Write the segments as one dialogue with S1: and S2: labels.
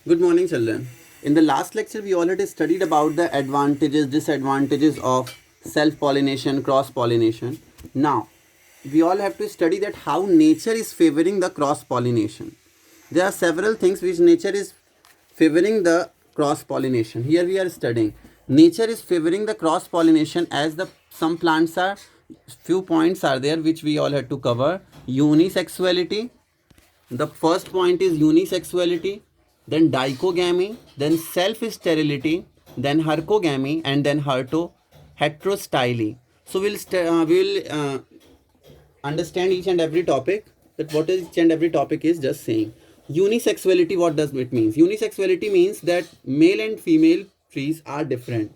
S1: Good morning, children. In the last lecture, we already studied about the advantages, disadvantages of self-pollination, cross-pollination. Now, we all have to study that how nature is favoring the cross-pollination. There are several things which nature is favoring the cross-pollination. Here we are studying. Nature is favoring the cross-pollination as the some plants are, few points are there which we all had to cover. Unisexuality, the first point is unisexuality, then dichogamy, then self-sterility, then hercogamy, and then heterostyly. So we'll understand each and every topic. That what is each and every topic is just saying. Unisexuality. What does it mean? Unisexuality means that male and female trees are different.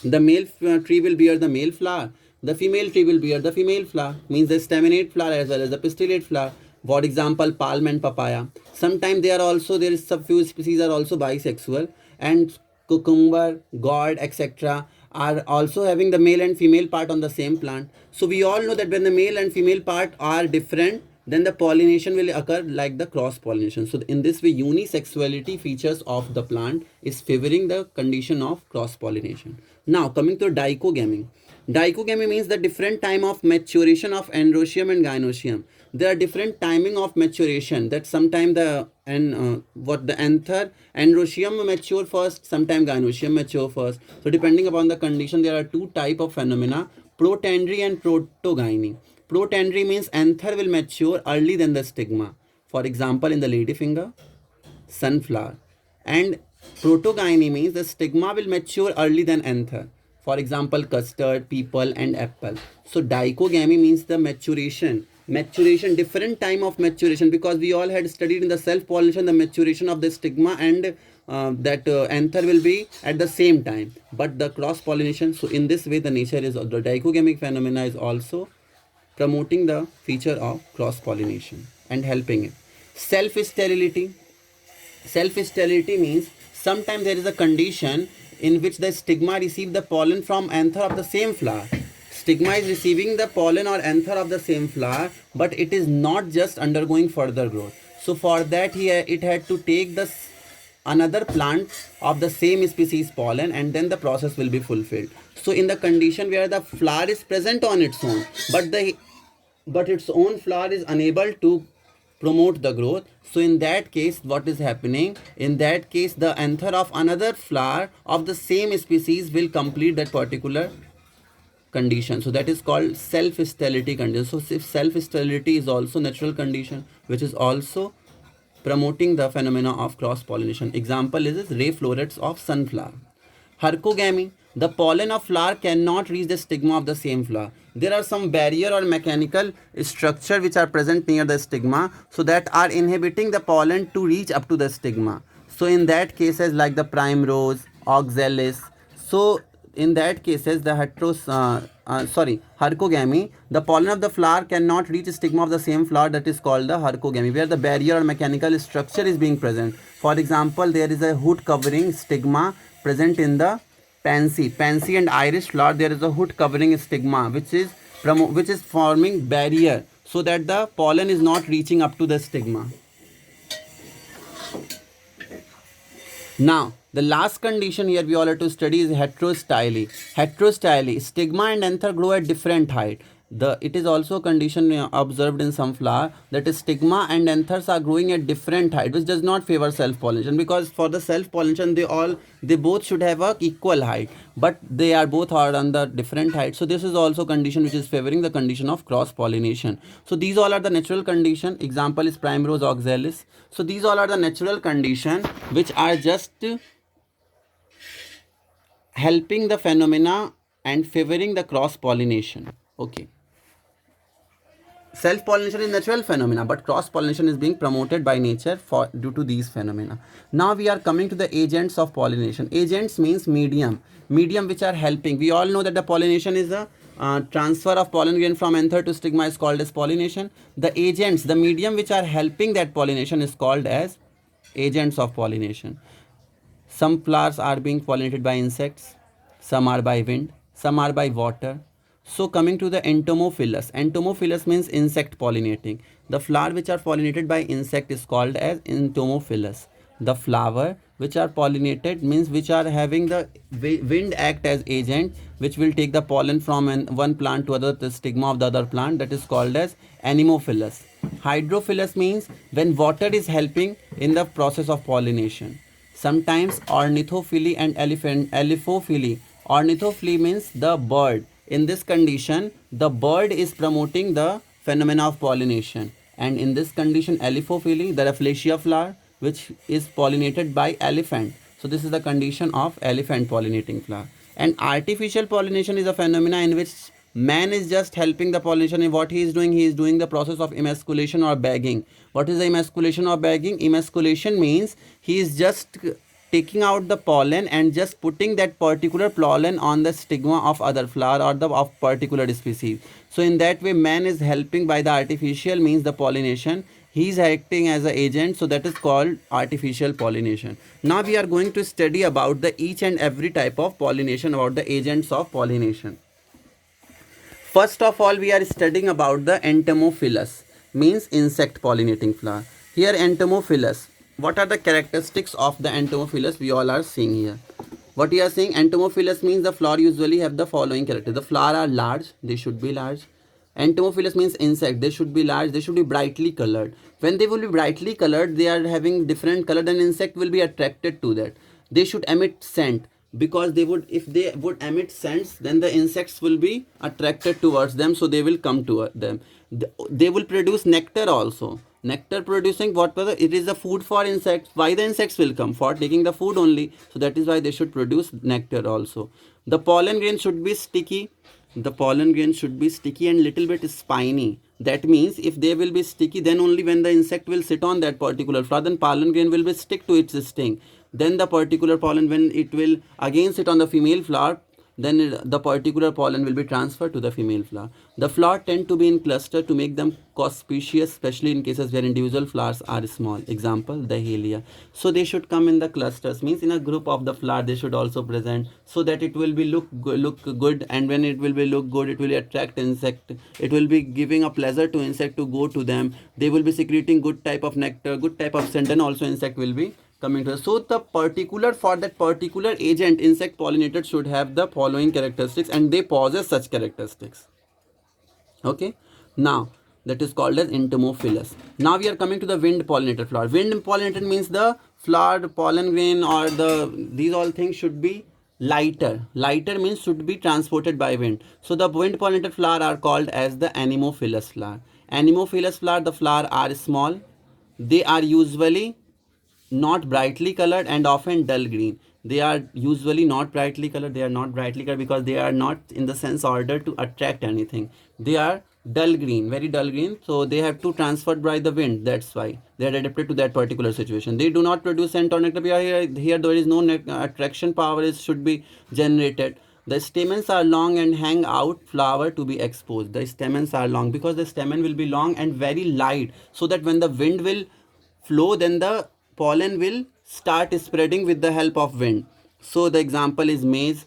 S1: The male tree will bear the male flower, the female tree will bear the female flower, means the staminate flower as well as the pistillate flower. For example, palm and papaya. Sometimes there is some few species are also bisexual, and cucumber, gourd, etc. are also having the male and female part on the same plant. So we all know that when the male and female part are different, then the pollination will occur like the cross pollination. So in this way, unisexuality features of the plant is favoring the condition of cross pollination. Now coming to dichogamy. Dichogamy means the different time of maturation of androecium and gynoecium. There are different timing of maturation, that sometime the anther androecium mature first, sometime gynoecium mature first. So depending upon the condition, there are two type of phenomena: protandry and protogyny. Protandry means anther will mature early than the stigma. For example, in the ladyfinger, sunflower. And protogyny means the stigma will mature early than anther. For example, custard, people, and apple. So dichogamy means the maturation, different time of maturation, because we all had studied in the self-pollination the maturation of the stigma and that anther will be at the same time, but the cross-pollination. So in this way, the nature is, the dichogamic phenomena is also promoting the feature of cross-pollination and helping it. Self-sterility. Self-sterility means sometimes there is a condition in which the stigma receive the pollen from anther of the same flower. Stigma is receiving the pollen or anther of the same flower, but it is not just undergoing further growth. So for that, it had to take the another plant of the same species pollen, and then the process will be fulfilled. So in the condition where the flower is present on its own, but its own flower is unable to promote the growth, so in that case, what is happening? In that case, the anther of another flower of the same species will complete that particular condition. So that is called self-sterility condition. So if self-sterility is also natural condition which is also promoting the phenomena of cross-pollination. Example is ray florets of sunflower. Hercogamy. The pollen of flower cannot reach the stigma of the same flower. There are some barrier or mechanical structure which are present near the stigma, so that are inhibiting the pollen to reach up to the stigma. So in that cases, like the primrose, oxalis. So in that cases, the hercogamy, the pollen of the flower cannot reach the stigma of the same flower, that is called the hercogamy, where the barrier or mechanical structure is being present. For example, there is a hood covering stigma present in the pansy and iris flower. There is a hood covering stigma which is forming barrier so that the pollen is not reaching up to the stigma. Now, the last condition here we all have to study is heterostyly. Heterostyly, stigma and anther grow at different height. It is also a condition observed in some flower, that is stigma and anthers are growing at different height, which does not favor self-pollination, because for the self-pollination they both should have a equal height, but they are both are on the different height. So this is also condition which is favoring the condition of cross-pollination. So these all are the natural condition. Example is primrose, oxalis. So these all are the natural condition which are just helping the phenomena and favoring the cross-pollination. Okay. Self-pollination is natural phenomena, but cross-pollination is being promoted by nature due to these phenomena. Now we are coming to the agents of pollination. Agents means medium which are helping. We all know that the pollination is a transfer of pollen grain from anther to stigma is called as pollination. The agents, the medium which are helping that pollination is called as agents of pollination. Some flowers are being pollinated by insects, some are by wind, some are by water. So coming to the entomophilous. Entomophilous means insect pollinating. The flower which are pollinated by insect is called as entomophilous. the flower which are pollinated means which are having the wind act as agent, which will take the pollen from one plant to other, the stigma of the other plant, that is called as anemophilus. Hydrophilus means when water is helping in the process of pollination. Sometimes ornithophily and elephophily. Ornithophily means the bird. In this condition, the bird is promoting the phenomena of pollination. And in this condition, elephophily, the Rafflesia flower, which is pollinated by elephant. So this is the condition of elephant pollinating flower. And artificial pollination is a phenomena in which man is just helping the pollination. In what he is doing the process of emasculation or bagging. What is the emasculation or bagging? Emasculation means he is just taking out the pollen and just putting that particular pollen on the stigma of other flower or the of particular species. So in that way, man is helping by the artificial means the pollination. He is acting as an agent, so that is called artificial pollination. Now we are going to study about the each and every type of pollination, about the agents of pollination. First of all, we are studying about the entomophilus, means insect pollinating flower. Here entomophilus, what are the characteristics of the entomophilus we all are seeing here? What we are saying, entomophilus means the flower usually have the following character. The flower are large, they should be large. Entomophilus means insect, they should be large, they should be brightly colored. When they will be brightly colored, they are having different color, then insect will be attracted to that. They should emit scent, because they would, if they would emit scents, then the insects will be attracted towards them, so they will come to them. They will produce nectar also. Nectar producing, what was it is the food for insects. Why the insects will come? For taking the food only. So that is why they should produce nectar also. The pollen grain should be sticky. The pollen grain should be sticky and little bit spiny. That means if they will be sticky, then only when the insect will sit on that particular flower, then pollen grain will be stick to its sting. Then the particular pollen, when it will again sit on the female flower, then the particular pollen will be transferred to the female flower. The flower tend to be in cluster to make them conspicuous, especially in cases where individual flowers are small. Example, the dahlia. So they should come in the clusters, means in a group of the flower they should also present, so that it will be look good, and when it will be look good, it will attract insect. It will be giving a pleasure to insect to go to them. They will be secreting good type of nectar, good type of scent, and also insect will be coming to us. So the particular, for that particular agent, insect pollinator should have the following characteristics, and they possess such characteristics. Okay, now that is called as entomophilus. Now we are coming to the wind pollinated flower. Wind pollinated means the flower pollen grain or these all things should be lighter. Lighter means should be transported by wind. So the wind pollinated flower are called as the anemophilus flower. Anemophilus flower, the flower are small. They are usually not brightly colored and often dull green. They are usually not brightly colored. They are not brightly colored because they are not in the sense order to attract anything. They are dull green, very dull green. So they have to transfer by the wind. That's why they are adapted to that particular situation. They do not produce scent or nectar. Here there is no attraction power should be generated. The stamens are long and hang out flower to be exposed. The stamens are long because the stamen will be long and very light, so that when the wind will flow, then the pollen will start spreading with the help of wind. So the example is maize.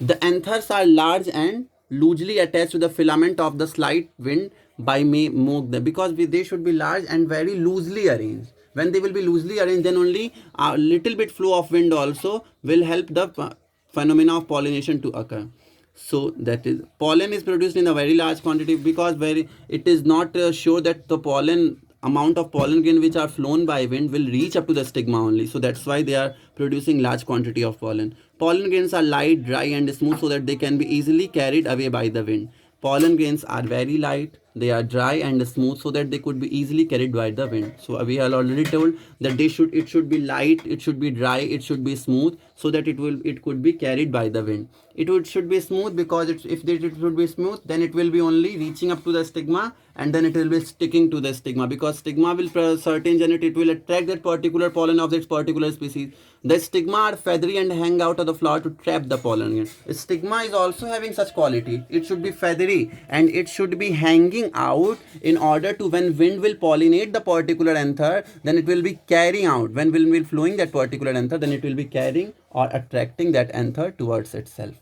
S1: The anthers are large and loosely attached to the filament of the slight wind by because they should be large and very loosely arranged. When they will be loosely arranged, then only a little bit flow of wind also will help the phenomena of pollination to occur. So that is, pollen is produced in a very large quantity because it is not sure that the pollen amount of pollen grain which are flown by wind will reach up to the stigma only. So that's why they are producing large quantity of pollen. Pollen grains are light, dry and smooth so that they can be easily carried away by the wind. Pollen grains are very light, they are dry and smooth so that they could be easily carried by the wind. So we are already told that it should be light, it should be dry, it should be smooth so that it could be carried by the wind. It should be smooth because if it should be smooth, then it will be only reaching up to the stigma and then it will be sticking to the stigma, because stigma will certain genet, it will attract that particular pollen of that particular species. The stigma are feathery and hang out of the flower to trap the pollen. Stigma is also having such quality. It should be feathery and it should be hanging out in order to, when wind will pollinate the particular anther, then it will be carrying out. When wind will flowing that particular anther, then it will be carrying or attracting that anther towards itself.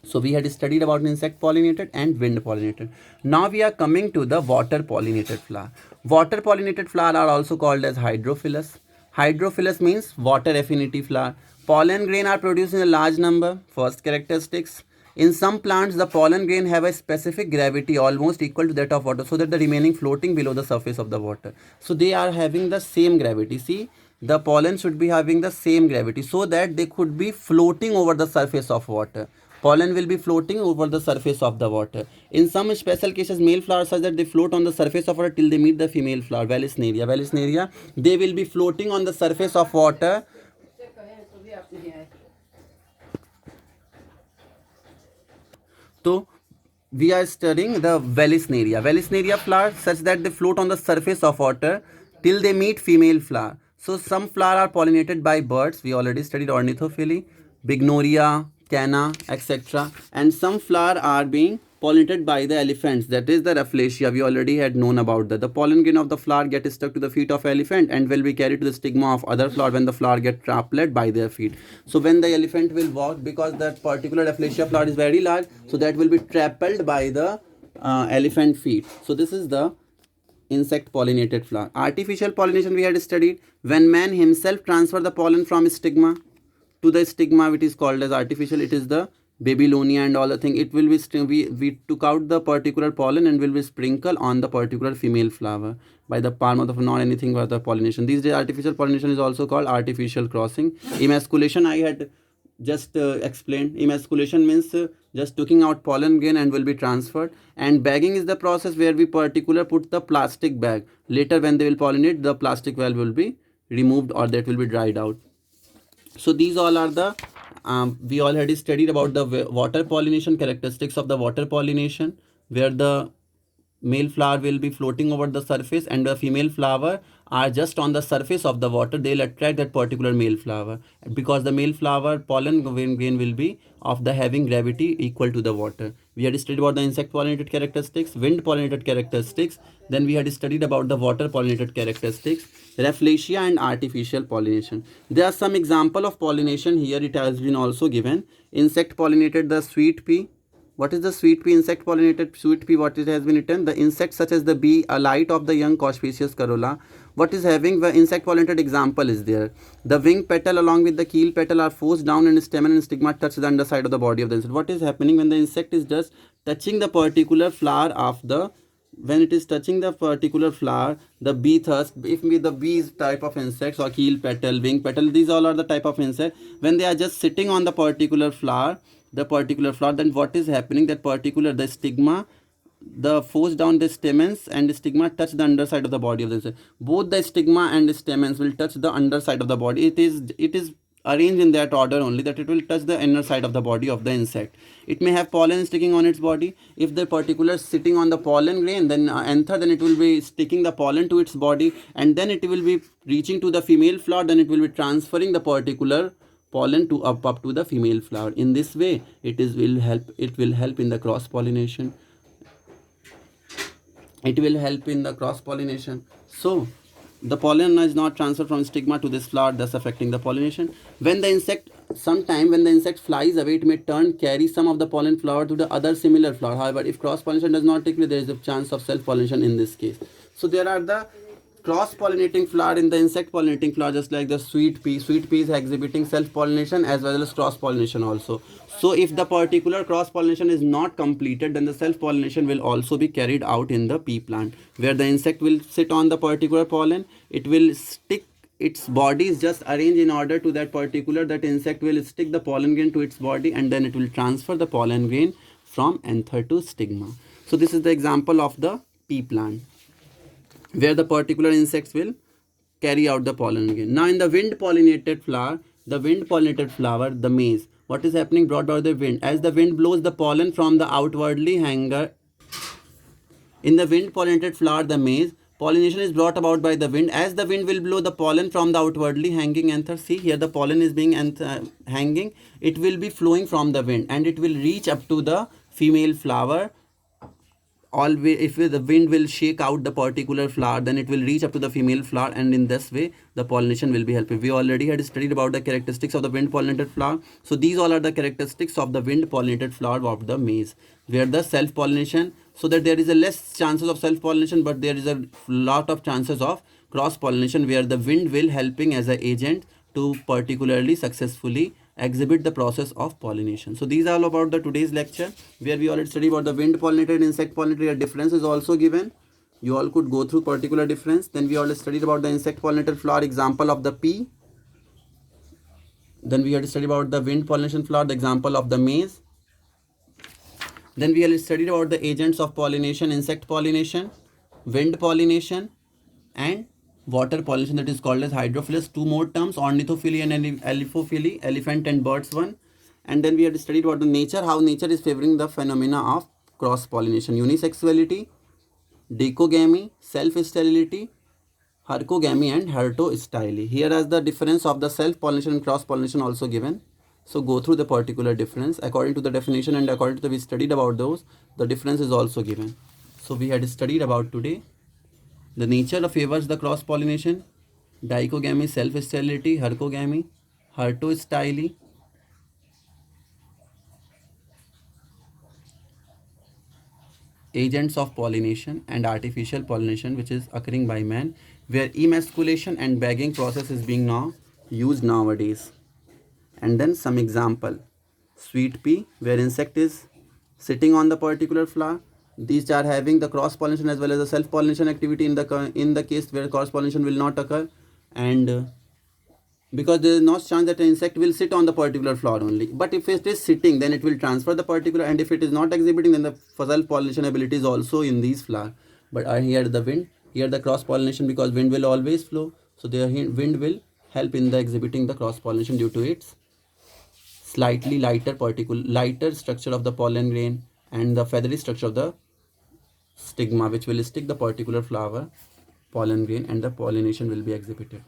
S1: So we had studied about insect pollinated and wind pollinated. Now we are coming to the water pollinated flower. Water pollinated flower are also called as hydrophilous. Hydrophilous means water affinity flower. Pollen grain are produced in a large number. First characteristics. In some plants, the pollen grain have a specific gravity almost equal to that of water, so that the remaining floating below the surface of the water. So they are having the same gravity. See, the pollen should be having the same gravity so that they could be floating over the surface of water. Pollen will be floating over the surface of the water. In some special cases, male flowers such that they float on the surface of water till they meet the female flower, Vallisneria. Vallisneria, they will be floating on the surface of water. So we are studying the Vallisneria. Vallisneria flowers such that they float on the surface of water till they meet female flower. So some flowers are pollinated by birds. We already studied ornithophily, Bignoria, Canna, etc. And some flowers are being pollinated by the elephants, that is the Rafflesia. We already had known about that. The pollen grain of the flower get stuck to the feet of elephant and will be carried to the stigma of other flower when the flower get trampled by their feet. So when the elephant will walk, because that particular Rafflesia flower is very large, so that will be trampled by the elephant feet. So this is the insect pollinated flower. Artificial pollination we had studied. When man himself transfer the pollen from stigma to the stigma, which is called as artificial, it is the Babylonia and all the thing. It will be we took out the particular pollen and will be sprinkled on the particular female flower by the palm of the, not anything but the pollination. These days artificial pollination is also called artificial crossing. Emasculation I had just explained. Emasculation means just taking out pollen grain and will be transferred. And bagging is the process where we particular put the plastic bag. Later when they will pollinate, the plastic valve will be removed or that will be dried out. So these all are the we already studied about the water pollination, characteristics of the water pollination, where the male flower will be floating over the surface and the female flower are just on the surface of the water. They'll attract that particular male flower because the male flower pollen grain will be of the having gravity equal to the water. We had studied about the insect pollinated characteristics, wind pollinated characteristics. Then we had studied about the water pollinated characteristics, Rafflesia and artificial pollination. There are some example of pollination here. It has been also given. Insect pollinated the sweet pea. What is the sweet pea? Insect pollinated sweet pea. What it has been written? The insects such as the bee, a light of the young Causpicius corolla. What is having the insect pollinated example is there. The wing petal along with the keel petal are forced down and stamen and stigma touch the underside of the body of the insect. What is happening when the insect is just touching the particular flower of the, when it is touching the particular flower, the bee thirst, if the bees type of insects or keel petal, wing petal, these all are the type of insect. When they are just sitting on the particular flower, then what is happening, that particular the stigma, the force down the stamens and the stigma touch the underside of the body of the insect. Both the stigma and the stamens will touch the underside of the body. It is arranged in that order only, that it will touch the inner side of the body of the insect. It may have pollen sticking on its body. If the particular sitting on the pollen grain, then anther, then it will be sticking the pollen to its body, and then it will be reaching to the female flower, then it will be transferring the particular pollen to up to the female flower. In this way it will help in the cross pollination. So the pollen is not transferred from stigma to this flower, thus affecting the pollination. When the insect flies away, it may carry some of the pollen flower to the other similar flower. However, if cross pollination does not take place, there is a chance of self pollination in this case. So there are the cross pollinating flower in the insect pollinating flower, just like the sweet pea. Sweet pea is exhibiting self pollination as well as cross pollination also. So if the particular cross pollination is not completed, then the self pollination will also be carried out in the pea plant, where the insect will sit on the particular pollen. It will stick, its body is just arranged in order to that particular, that insect will stick the pollen grain to its body, and then it will transfer the pollen grain from anther to stigma. So this is the example of the pea plant, where the particular insects will carry out the pollen grain. Now in the wind pollinated flower, the maize, what is happening? Brought by the wind. As the wind blows the pollen from the outwardly hanger, in the wind pollinated flower, the maize, pollination is brought about by the wind. As the wind will blow the pollen from the outwardly hanging anther, see here the pollen is being hanging, it will be flowing from the wind and it will reach up to the female flower. Always, if the wind will shake out the particular flower, then it will reach up to the female flower, and in this way the pollination will be helping. We already had studied about the characteristics of the wind pollinated flower. So these all are the characteristics of the wind pollinated flower of the maize, where the self pollination. so that there is a less chances of self pollination, but there is a lot of chances of cross pollination, where the wind will helping as an agent to particularly successfully exhibit the process of pollination. So these are all about the today's lecture, where we already studied about the wind pollinator and insect pollinator. A difference is also given. You all could go through particular difference. Then we already studied about the insect pollinator flower, example of the pea. Then we had to study about the wind pollination flower, the example of the maize. Then we had studied about the agents of pollination, insect pollination, wind pollination, and water pollination, that is called as hydrophilus. Two more terms, ornithophily and elephophily, elephant and birds one. And then we had studied about the nature, how nature is favoring the phenomena of cross pollination, unisexuality, decogamy, self-sterility, hercogamy and hertostyly. Here is the difference of the self-pollination and cross-pollination also given. So go through the particular difference according to the definition, and according to the we studied about those, the difference is also given. So we had studied about today the nature favors the cross-pollination, dichogamy, self-sterility, hercogamy, hertostyly, agents of pollination, and artificial pollination which is occurring by man, where emasculation and bagging process is being now used nowadays. And then some example, sweet pea, where insect is sitting on the particular flower. These are having the cross pollination as well as the self pollination activity in the case where cross pollination will not occur, and because there is no chance that an insect will sit on the particular flower only. But if it is sitting, then it will transfer the particular, and if it is not exhibiting, then the self pollination ability is also in these flower. But here the wind, here the cross pollination, because wind will always flow, so the wind will help in the exhibiting the cross pollination due to its slightly lighter structure of the pollen grain and the feathery structure of the stigma, which will stick the particular flower pollen grain, and the pollination will be exhibited.